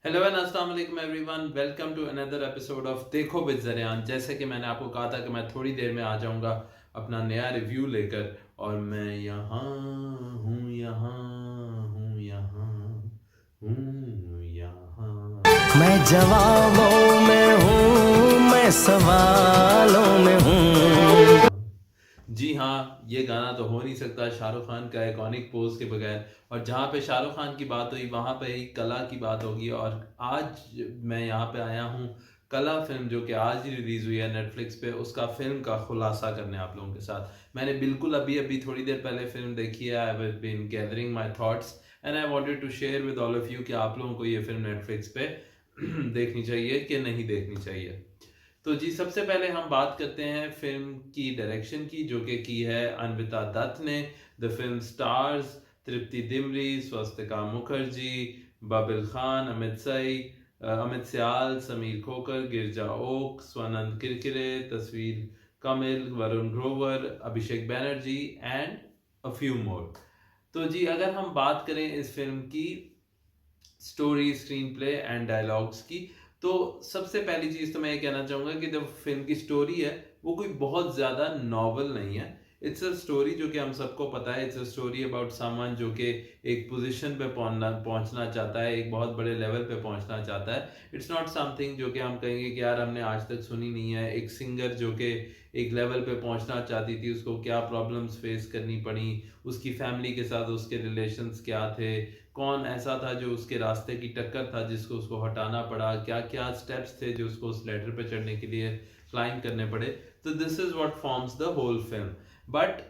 Hello and अस्सलाम वालेकुम everyone, welcome to another episode of Dekho with Zariyan. जैसे कि मैंने आपको कहा था कि मैं थोड़ी देर में आ जाऊंगा अपना नया रिव्यू लेकर, और मैं यहाँ हूँ, यहाँ हूँ, यहाँ हूँ, यहाँ। मैं जवाबों में हूँ, मैं सवालों में हूँ। जी हाँ, ये गाना तो हो नहीं सकता शाहरुख खान का आइकॉनिक पोज के बगैर। और जहाँ पे शाहरुख खान की बात हुई वहाँ पे ही कला की बात होगी। और आज मैं यहाँ पे आया हूँ कला फिल्म, जो कि आज ही रिलीज हुई है नेटफ्लिक्स पे, उसका फिल्म का खुलासा करने आप लोगों के साथ। मैंने बिल्कुल अभी अभी थोड़ी देर पहले फिल्म देखी है। I have been gathering my thoughts and I wanted to share with all of you कि आप लोगों को ये फिल्म नेटफ्लिक्स पे देखनी चाहिए कि नहीं देखनी चाहिए। तो जी, सबसे पहले हम बात करते हैं फिल्म की डायरेक्शन की है अन्विता दत्त ने। The film stars Tripti Dimri, Swastika Mukherjee, Babil Khan, Amit Sial, Sameer Khokhar, Girija Oak, Swanand Kirkire, Tasveer Kamil, Varun Grover, Abhishek Banerjee and a few more. तो जी, अगर हम बात करें इस फिल्म की story, screenplay and dialogues की, तो सबसे पहली चीज तो मैं ये कहना चाहूंगा कि जो फिल्म की स्टोरी है वो कोई बहुत ज्यादा नॉवल नहीं है। इट्स अ स्टोरी जो कि हम सबको पता है। It's a story about someone जो कि एक पोजीशन पे पहुंचना चाहता है, एक बहुत बड़े लेवल पे पहुंचना चाहता है। इट्स नॉट समथिंग जो कि हम कहेंगे कि यार हमने आज तक सुनी नहीं है। एक सिंगर जो कि एक लेवल पे पहुंचना चाहती थी, उसको क्या प्रॉब्लम्स फेस करनी पड़ी, उसकी फैमिली के साथ उसके रिलेशंस क्या थे, कौन ऐसा था जो उसके रास्ते की टक्कर था जिसको उसको हटाना पड़ा, क्या क्या स्टेप्स थे जो उसको उस लेडर पे चढ़ने के लिए क्लाइंब करने पड़े। तो this is what forms the whole film. But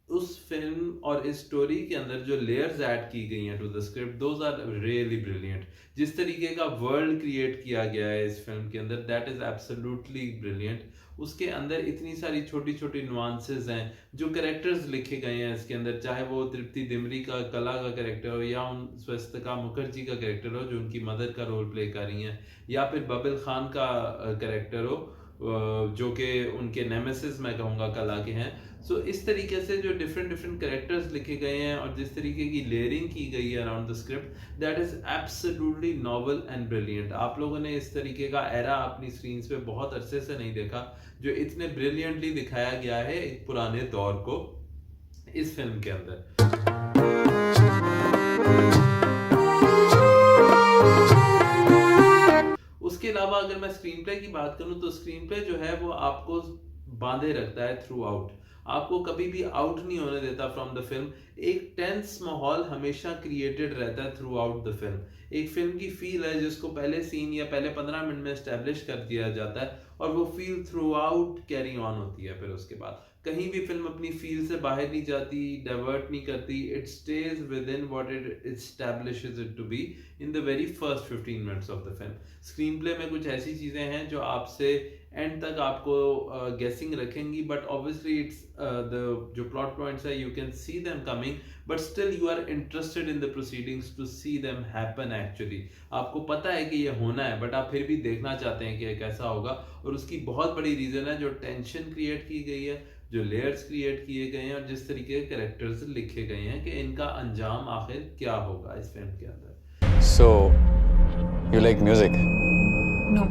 उस फिल्म और इस स्टोरी के अंदर जो लेयर्स ऐड की गई हैं to the script, those are really brilliant. जिस तरीके का वर्ल्ड क्रिएट किया गया है इस फिल्म के अंदर, दैट इज एब्सोल्युटली ब्रिलियंट। उसके अंदर इतनी सारी छोटी छोटी नुआंसेस हैं, जो कैरेक्टर्स लिखे गए हैं इसके अंदर, चाहे वो तृप्ति दिमरी का कला का कैरेक्टर हो, या उन स्वस्तिका मुखर्जी का कैरेक्टर हो जो उनकी मदर का रोल प्ले कर रही हैं, या फिर बबिल खान का कैरेक्टर हो जो कि उनके नेमेसिस मैं कहूँगा कला के हैं। सो इस तरीके से जो डिफरेंट डिफरेंट कैरेक्टर्स लिखे गए हैं और जिस तरीके की लेयरिंग की गई है around the script, that is absolutely novel and brilliant. आप लोगों ने इस तरीके का एरा अपनी स्क्रीन पे बहुत अरसे से नहीं देखा, जो इतने ब्रिलियंटली दिखाया गया है एक पुराने दौर को इस फिल्म के अंदर। उसके अलावा अगर मैं स्क्रीन प्ले की बात करूं, तो स्क्रीन प्ले जो है वो आपको बांधे रखता है थ्रू आउट। आपको कभी भी आउट नहीं होने देता फ्रॉम द फिल्म। एक टेंस माहौल हमेशा क्रिएटेड रहता है थ्रू आउट द फिल्म। एक फिल्म की फील है जिसको पहले सीन या पहले 15 मिनट में एस्टेब्लिश कर दिया जाता है, और वो feel through out carry on होती है। फिर उसके बाद कहीं भी फिल्म अपनी फील से बाहर नहीं जाती, डाइवर्ट नहीं करती। It stays within what it establishes it to be in the very first 15 minutes of the film. Screenplay में कुछ ऐसी चीजें हैं जो आपसे एंड तक आपको गेसिंग रखेंगी, बट ऑब्वियसली इट्स द जो प्लॉट पॉइंट्स है, you can see them coming, but still you are interested in the proceedings to see them happen. Actually आपको पता है कि ये होना है, बट आप फिर भी देखना चाहते हैं कि ये कैसा होगा। और उसकी बहुत बड़ी रीजन है जो टेंशन क्रिएट की गई है, जो लेयर्स क्रिएट किए गए हैं, और जिस तरीके के कैरेक्टर्स लिखे गए हैं कि इनका अंजाम आखिर क्या होगा इस फिल्म के अंदर। So, you like music? No,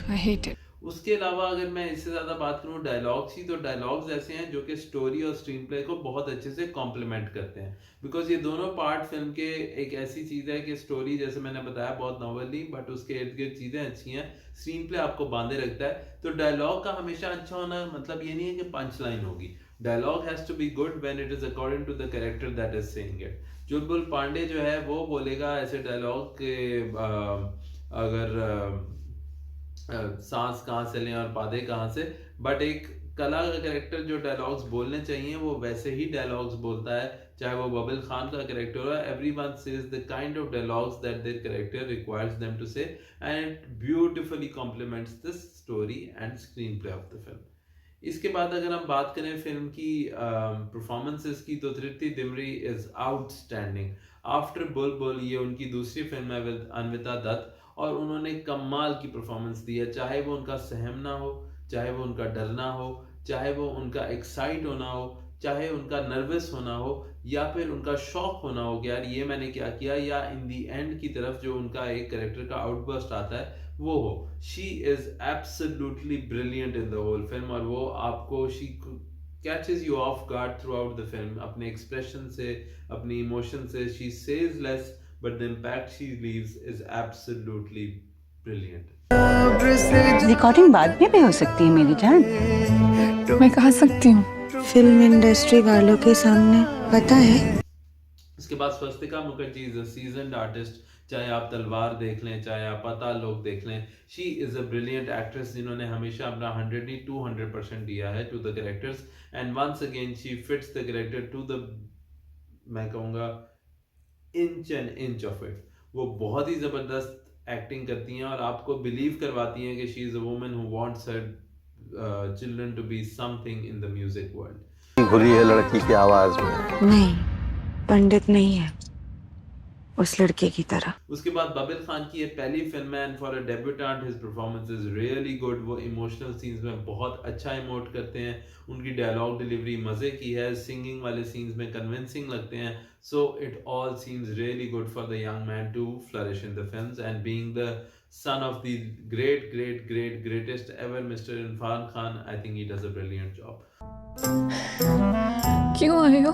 I hate it. उसके अलावा अगर मैं इससे ज्यादा बात करूं डायलॉग्स की, तो डायलॉग्स ऐसे हैं जो कि स्टोरी और स्क्रीन प्ले को बहुत अच्छे से कॉम्प्लीमेंट करते हैं। बिकॉज ये दोनों पार्ट फिल्म के एक ऐसी चीज है कि स्टोरी, जैसे मैंने बताया, बहुत नॉवल नहीं, बट उसके इर्द गिर्द चीजें अच्छी हैं, स्क्रीन प्ले आपको बांधे रखता है। तो डायलॉग का हमेशा अच्छा होना मतलब ये नहीं है कि पंच लाइन होगी। Dialogue has to be good when it is according to the character that is saying it. Chulbul Pandey जो है वो बोलेगा ऐसे डायलॉग के अगर सांस कहाँ से लें और बाधे कहाँ से, बट एक कला का कैरेक्टर जो डायलॉग्स बोलने चाहिए वो वैसे ही डायलॉग्स बोलता है। चाहे वो बबिल खान का कैरेक्टर हो, everyone says the kind of dialogues that their character requires them to say, and it beautifully compliments this story and screenplay of the film. इसके बाद अगर हम बात करें फिल्म की परफॉर्मेंसेस की, तो तृप्ति दिमरी इज आउटस्टैंडिंग। आफ्टर बुलबुल ये उनकी दूसरी फिल्म है विद अन्विता दत्त, और उन्होंने कमाल की परफॉर्मेंस दी है। चाहे वो उनका सहमना हो, चाहे वो उनका डरना हो, चाहे वो उनका एक्साइट होना हो, चाहे उनका नर्वस होना हो, या फिर उनका शौक होना हो कि यार ये मैंने क्या किया, या इन दी एंड की तरफ जो उनका एक कैरेक्टर का आउटबर्स्ट आता है वो हो। She is absolutely brilliant in the whole film, और वो आपको she catches you off guard throughout the film, अपने एक्सप्रेशन से, अपनी इमोशन से। She says less but the impact she leaves is absolutely brilliant. Recording बाद में भी हो सकती है मेरी जान। मैं कहा सकती हूँ। फिल्म इंडस्ट्री वालों के सामने पता है। उसके बाद Swastika Mukherjee is a seasoned artist, चाहे आप तलवार देख लें, चाहे आप पाताल लोक देख लें। She is a brilliant actress जिन्होंने हमेशा अपना 100 नहीं 200% दिया है to the characters, and once again she fits the character to the, मैं कहूँगा, inch and inch of it. वो बहुत ही जबरदस्त एक्टिंग करती हैं और आपको बिलीव करवाती हैं कि she is a woman who wants her children to be something in the music world. घुली है लड़की की आवाज में। नहीं, पंडित नहीं है उस लड़के की तरह। उसके बाद बाबिल खान की ये पहली फिल्म है, and for a debutante his performance is really good. वो इमोशनल सीन्स में बहुत अच्छा इमोट करते हैं, उनकी डायलॉग डिलीवरी मजे की है, सिंगिंग वाले सीन्स में कन्विंसिंग लगते हैं। So it all seems really good for the young man to flourish in the films, and being the son of the greatest ever Mr. Irfan Khan, I think he does a brilliant job. क्यों आए हो?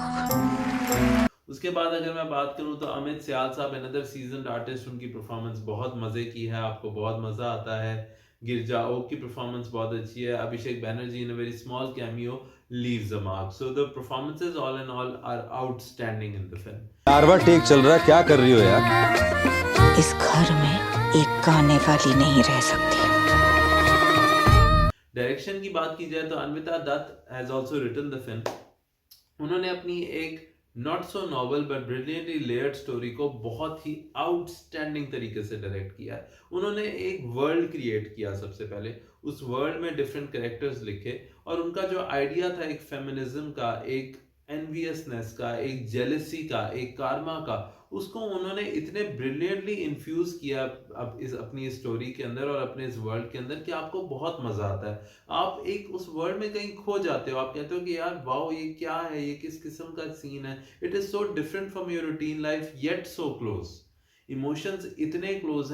उसके बाद अगर मैं बात करूं तो अमित सियाल साहब, अनदर सीजन्ड आर्टिस्ट, उनकी परफॉर्मेंस बहुत मजे की है, आपको बहुत मजा आता है। गिरजा ओक की परफॉर्मेंस बहुत अच्छी है। Abhishek Banerjee in a very small cameo leaves a mark. So the performances all in all are outstanding in the film. कारवा ठीक चल रहा है, क्या कर रही हो यार? इस घर में एक गाने वाली नहीं रह सकती। डायरेक्शन की बात की जाए तो Anvita Dutt has also written the film. उन्होंने अपनी एक not so novel but brilliantly layered story को बहुत ही आउटस्टैंडिंग तरीके से डायरेक्ट किया है। उन्होंने एक वर्ल्ड क्रिएट किया, सबसे पहले उस वर्ल्ड में डिफरेंट कैरेक्टर्स लिखे, और उनका जो आइडिया था एक फेमिनिज्म का, एक एनवियसनेस का, एक जेलसी का, एक कार्मा का, उसको उन्होंने इतने ब्रिलियंटली इन्फ्यूज किया अब इस अपनी स्टोरी के अंदर और अपने इस वर्ल्ड के अंदर कि आपको बहुत मजा आता है। आप एक उस वर्ल्ड में कहीं खो जाते हो, आप कहते हो कि यार वाओ ये क्या है, ये किस किस्म का सीन है। It is so different from your routine life yet so close. Emotions इतने क्लोज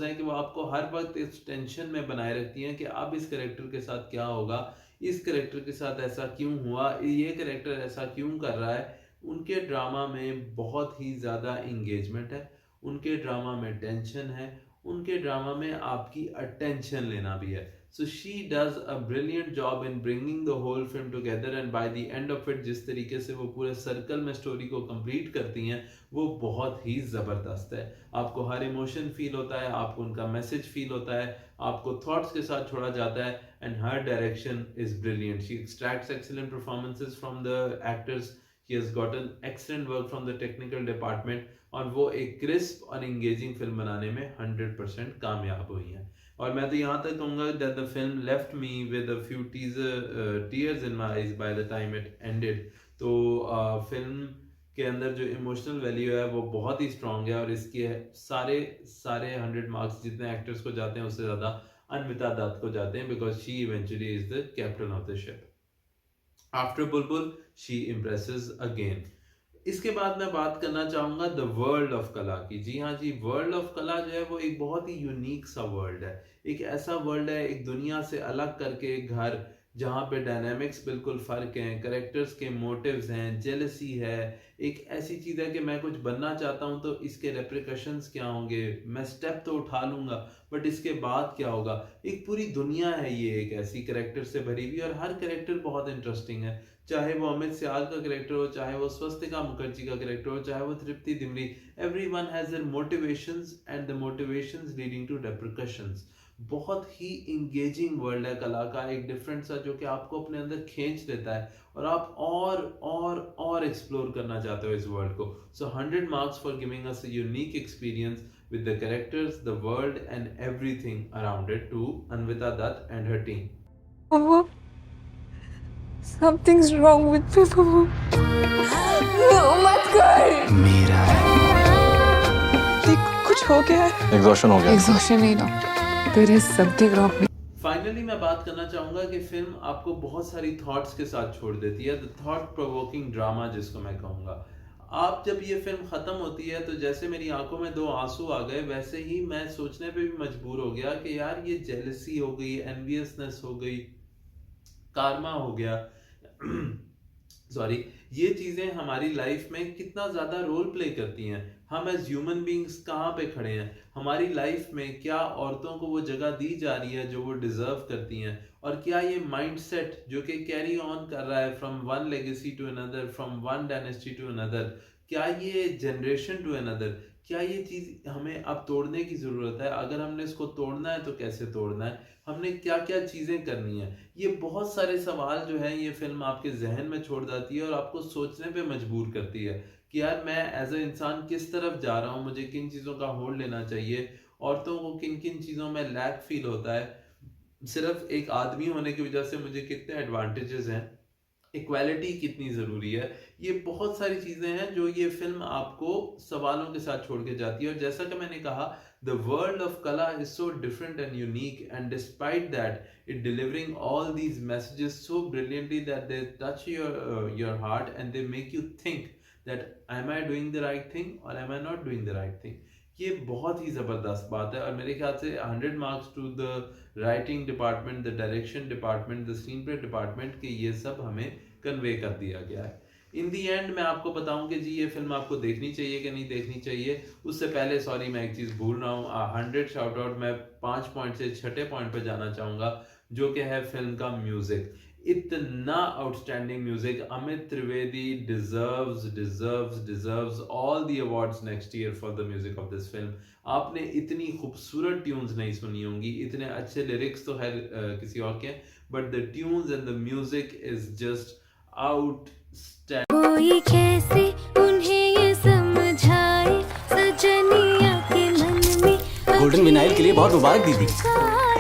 हैं कि वो आपको हर वक्त इस टेंशन में बनाए रखती हैं कि अब इस कैरेक्टर के साथ क्या होगा, इस कैरेक्टर के साथ ऐसा क्यों हुआ, ये कैरेक्टर ऐसा क्यों कर रहा है। उनके ड्रामा में बहुत ही ज़्यादा इंगेजमेंट है, उनके ड्रामा में टेंशन है, उनके ड्रामा में आपकी अटेंशन लेना भी है। So she does a brilliant job in bringing the whole film together, and by the end of it जिस तरीके से वो पूरे सर्कल में स्टोरी को कंप्लीट करती हैं वो बहुत ही ज़बरदस्त है। आपको हर इमोशन फील होता है, आपको उनका मैसेज फील होता है, आपको थॉट्स के साथ छोड़ा जाता है, and her direction is brilliant. She extracts excellent performances from the actors, he has gotten excellent work from the technical department, और वो एक क्रिस्प और इंगेजिंग फिल्म बनाने में 100% कामयाब हुई है। और मैं तो यहाँ तक कहूँगा that the film left me with a few tears in my eyes by the time it ended। तो फिल्म के अंदर जो इमोशनल वैल्यू है वो बहुत ही स्ट्रॉन्ग है, और इसके सारे 100 मार्क्स जितने एक्टर्स को जाते हैं उससे ज़्यादा अन्विता दत्त को जाते हैं, because she eventually is the captain of the ship. After Bulbul she impresses again. इसके बाद मैं बात करना चाहूँगा द वर्ल्ड ऑफ कला की। जी हाँ जी, वर्ल्ड ऑफ कला जो है वो एक बहुत ही यूनिक सा वर्ल्ड है, एक ऐसा वर्ल्ड है, एक दुनिया से अलग करके एक घर जहाँ पे डायनामिक्स बिल्कुल फ़र्क हैं, करेक्टर्स के मोटिव्स हैं, जेलसी है, एक ऐसी चीज़ है कि मैं कुछ बनना चाहता हूँ तो इसके रेप्रिकॉशंस क्या होंगे, मैं स्टेप तो उठा लूँगा बट इसके बाद क्या होगा। एक पूरी दुनिया है ये, एक ऐसी करेक्टर से भरी हुई, और हर करेक्टर बहुत इंटरेस्टिंग है, चाहे वो अमित सियाल का करेक्टर हो, चाहे वो स्वस्तिका मुखर्जी का करेक्टर हो, चाहे वो Tripti Dimri. Everyone has their motivations and the motivations leading to repercussions. बहुत ही इंगेजिंग वर्ल्ड है कला का, एक डिफरेंट सा जो कि आपको अपने अंदर खींच लेता है और आप और एक्सप्लोर करना चाहते हो इस वर्ल्ड को। सो 100 marks for giving us a unique experience with the characters, the world and everything around it to Anvita Dutt and her team. Babu, something's wrong with me, Babu. मत कर। मेरा देख कुछ हो गया है। एग्जॉशन हो गया। Exhaustion नहीं doctor, there is something wrong with finally मैं बात करना चाहूँगा कि फिल्म आपको बहुत सारी थॉट्स के साथ छोड़ देती है, द थॉट प्रोवोकिंग ड्रामा जिसको मैं कहूँगा। आप जब ये फिल्म ख़त्म होती है तो जैसे मेरी आंखों में 2 आंसू आ गए, वैसे ही मैं सोचने पे भी मजबूर हो गया कि यार ये जेलसी हो गई, एनवियसनेस हो गई, कारमा हो गया सॉरी, ये चीज़ें हमारी लाइफ में कितना ज़्यादा रोल प्ले करती हैं। हम एज ह्यूमन बींग्स कहाँ पे खड़े हैं, हमारी लाइफ में क्या औरतों को वो जगह दी जा रही है जो वो डिज़र्व करती हैं, और क्या ये माइंडसेट जो कि कैरी ऑन कर रहा है from one legacy to another, from one dynasty to another, क्या ये जनरेशन टू अनदर, क्या ये चीज़ हमें अब तोड़ने की ज़रूरत है? अगर हमने इसको तोड़ना है तो कैसे तोड़ना है, हमने क्या क्या चीज़ें करनी है? ये बहुत सारे सवाल जो हैं ये फिल्म आपके जहन में छोड़ जाती है और आपको सोचने पे मजबूर करती है कि यार मैं एज ए इंसान किस तरफ जा रहा हूँ, मुझे किन चीज़ों का होल्ड लेना चाहिए, औरतों को किन किन चीज़ों में लैक फील होता है, सिर्फ एक आदमी होने की वजह से मुझे कितने एडवांटेजेस हैं, इक्वालिटी कितनी ज़रूरी है। ये बहुत सारी चीज़ें हैं जो ये फिल्म आपको सवालों के साथ छोड़ के जाती है। और जैसा कि मैंने कहा, the world of Qala is so different and unique, and despite that it delivering all these messages so brilliantly that they touch your heart and they make you think that am I doing the right thing और am I not doing the right thing. ये बहुत ही ज़बरदस्त बात है और मेरे ख्याल से 100 marks to the writing department, the direction department, the screenplay department कि ये सब हमें कन्वे कर दिया गया है। इन दी एंड मैं आपको बताऊं कि जी ये फिल्म आपको देखनी चाहिए कि नहीं देखनी चाहिए, उससे पहले सॉरी मैं एक चीज़ भूल रहा हूँ। 100 शाउट आउट मैं 5 पॉइंट से 6ठे पॉइंट पे जाना चाहूँगा, जो कि है फिल्म का म्यूज़िक। इतना outstanding music, Amit Trivedi deserves all the awards next year for the music of this film. आपने इतनी खूबसूरत ट्यून्स नहीं सुनी होंगी, इतने अच्छे लिरिक्स तो है किसी और के, but the tunes and the music is just outstanding. कोई कैसे उन्हें ये समझाए, सजनिया के मन में गोल्डन विनाइल के लिए बहुत मुबारक दीदी।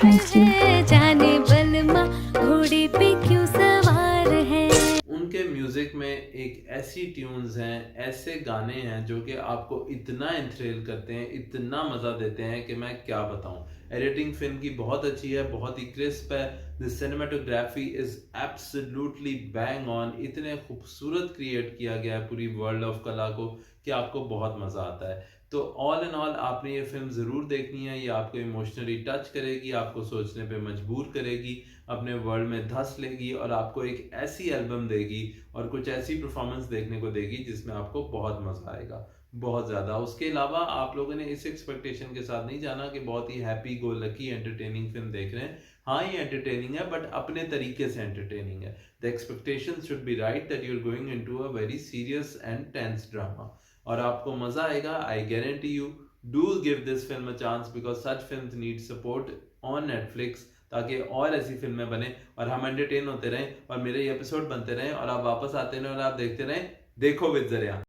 Thank you. जाने बलमा घोड़े पे क्यों सवार है। उनके म्यूजिक में एक ऐसी ट्यून्स हैं, ऐसे गाने हैं जो कि आपको इतना इंथ्रिल करते हैं, इतना मज़ा देते हैं कि मैं क्या बताऊं। एडिटिंग फिल्म की बहुत अच्छी है, बहुत ही क्रिस्प है। The cinematography is absolutely bang on. इतने खूबसूरत क्रिएट किया गया है पूरी वर्ल्ड ऑफ कला को कि आपको बहुत मज़ा आता है। तो ऑल इन ऑल आपने ये फिल्म ज़रूर देखनी है। ये आपको इमोशनली टच करेगी, आपको सोचने पे मजबूर करेगी, अपने वर्ल्ड में धंस लेगी और आपको एक ऐसी एल्बम देगी और कुछ ऐसी परफॉर्मेंस देखने को देगी जिसमें आपको बहुत मज़ा आएगा, बहुत ज़्यादा। उसके अलावा आप लोगों ने इस एक्सपेक्टेशन के साथ नहीं जाना कि बहुत ही happy go lucky entertaining film देख रहे हैं। हाँ, ये एंटरटेनिंग है, बट अपने तरीके से एंटरटेनिंग है। The expectation should be right that you are going into a very serious and tense drama, और आपको मज़ा आएगा। I guarantee you, do give this film a chance because such films need support on Netflix, ताकि और ऐसी फिल्में बने और हम एंटरटेन होते रहें और मेरे ये एपिसोड बनते रहें और आप वापस आते रहें और आप देखते रहें देखो विद ज़रिया।